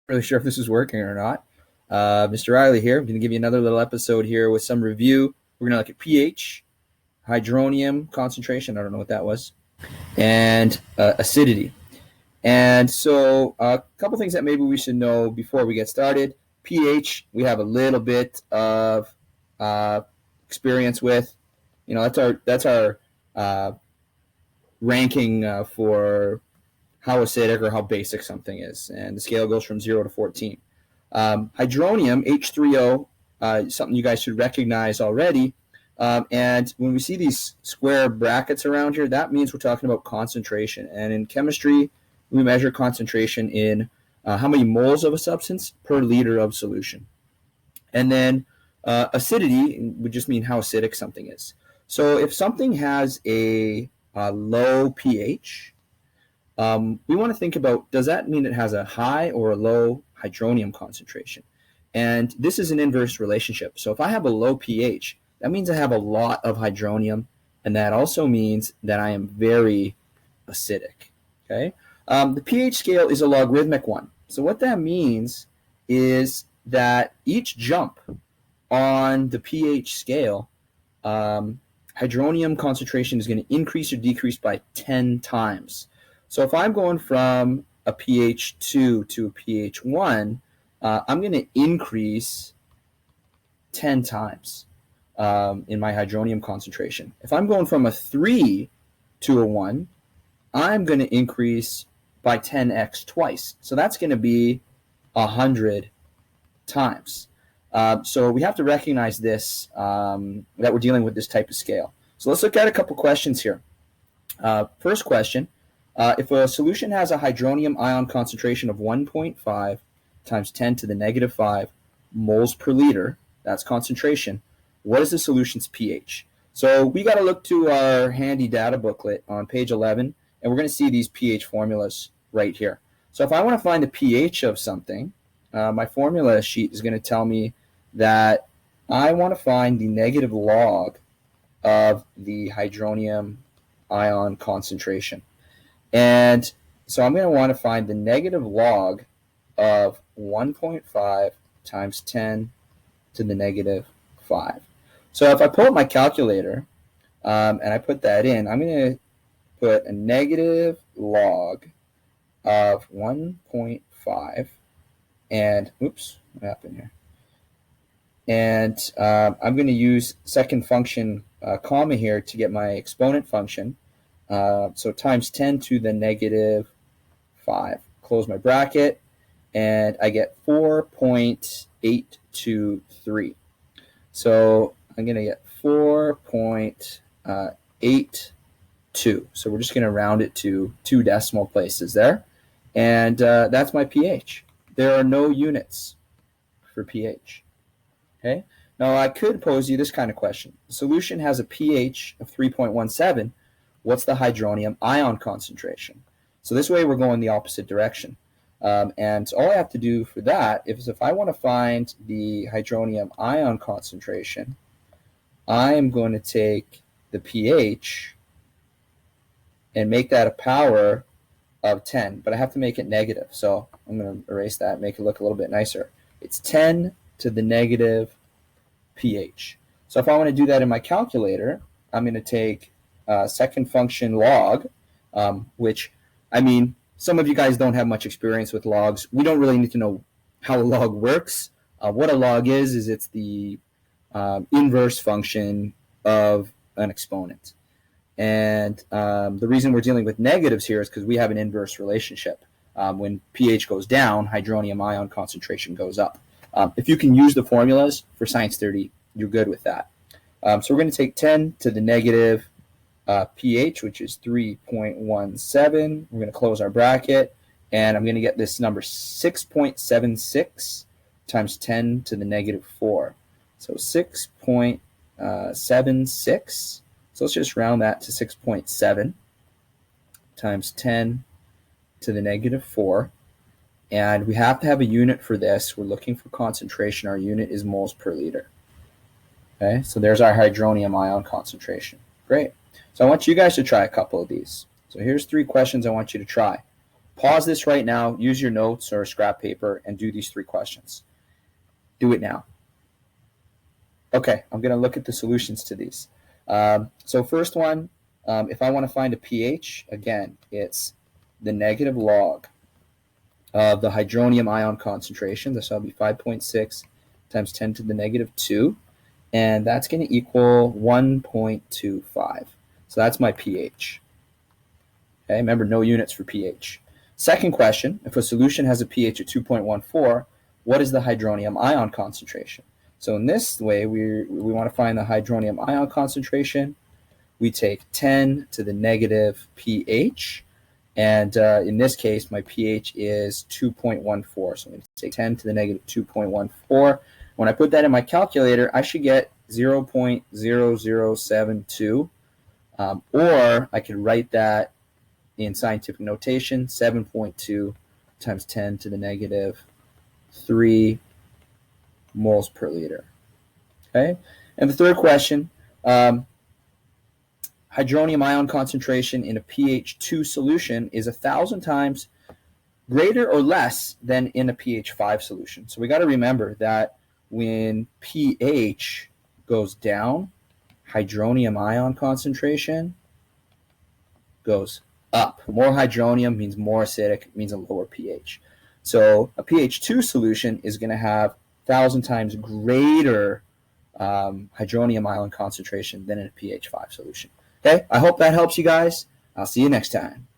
Really sure if this is working or not. Mr. Riley here. I'm going to give you another little episode here with some review. We're going to look at pH, hydronium concentration. I don't know what that was, and acidity. And so a couple things that maybe we should know before we get started. pH, we have a little bit of uh, experience with. That's our ranking for how acidic or how basic something is, and the scale goes from 0 to 14. Hydronium, H3O, something you guys should recognize already. And when we see these square brackets around here, that means we're talking about concentration. And in chemistry, we measure concentration in how many moles of a substance per liter of solution. And then acidity would just mean how acidic something is. So if something has a low pH, we want to think about, does that mean it has a high or a low hydronium concentration? And this is an inverse relationship. So if I have a low pH, that means I have a lot of hydronium, and that also means that I am very acidic. Okay. The pH scale is a logarithmic one. So what that means is that each jump on the pH scale, hydronium concentration is going to increase or decrease by 10 times. So if I'm going from a pH 2 to a pH 1, I'm going to increase 10 times in my hydronium concentration. If I'm going from a 3 to a 1, I'm going to increase by 10x twice. So that's going to be 100 times. So we have to recognize this, that we're dealing with this type of scale. So let's look at a couple questions here. First question, if a solution has a hydronium ion concentration of 1.5 times 10 to the negative 5 moles per liter, that's concentration, what is the solution's pH? So we got to look to our handy data booklet on page 11, and we're going to see these pH formulas right here. So if I want to find the pH of something, my formula sheet is going to tell me that I want to find the negative log of the hydronium ion concentration. And so I'm going to want to find the negative log of 1.5 times 10 to the negative 5. So if I pull up my calculator and I put that in, I'm going to put a negative log of 1.5 and, oops, what happened here? And I'm going to use second function comma here to get my exponent function. So times 10 to the negative 5. Close my bracket, and I get 4.823. So I'm going to get 4.82. So we're just going to round it to 2 decimal places there. And that's my pH. There are no units for pH. Okay. Now I could pose you this kind of question. The solution has a pH of 3.17. What's the hydronium ion concentration? So this way we're going the opposite direction. And all I have to do for that is, if I want to find the hydronium ion concentration, I am going to take the pH and make that a power of 10, but I have to make it negative. So I'm going to erase that, make it look a little bit nicer. It's 10 to the negative pH. So if I want to do that in my calculator, I'm going to take second function log, which, I mean, some of you guys don't have much experience with logs. We don't really need to know how a log works. What a log is it's the inverse function of an exponent. And the reason we're dealing with negatives here is because we have an inverse relationship. When pH goes down, hydronium ion concentration goes up. If you can use the formulas for Science 30, you're good with that. So we're going to take 10 to the negative pH, which is 3.17. We're going to close our bracket, and I'm going to get this number 6.76 times 10 to the negative 4. So 6.76. So let's just round that to 6.7 times 10 to the negative 4. And we have to have a unit for this. We're looking for concentration. Our unit is moles per liter. Okay, so there's our hydronium ion concentration. Great. So I want you guys to try a couple of these. So here's 3 questions I want you to try. Pause this right now, use your notes or scrap paper, and do these 3 questions. Do it now. Okay, I'm going to look at the solutions to these. So first one, if I want to find a pH, again, it's the negative log of the hydronium ion concentration. This will be 5.6 times 10 to the negative 2, and that's going to equal 1.25. So that's my pH. Okay, remember, no units for pH. Second question, if a solution has a pH of 2.14, what is the hydronium ion concentration? So in this way, we want to find the hydronium ion concentration. We take 10 to the negative pH, and in this case, my pH is 2.14. So I'm going to take 10 to the negative 2.14. When I put that in my calculator, I should get 0.0072, or I could write that in scientific notation, 7.2 times 10 to the negative 3 moles per liter. Okay, and the third question, hydronium ion concentration in a pH 2 solution is 1,000 times greater or less than in a pH 5 solution. So we got to remember that when pH goes down, hydronium ion concentration goes up. More hydronium means more acidic, means a lower pH. So a pH 2 solution is going to have 1,000 times greater hydronium ion concentration than in a pH 5 solution. Okay, I hope that helps you guys. I'll see you next time.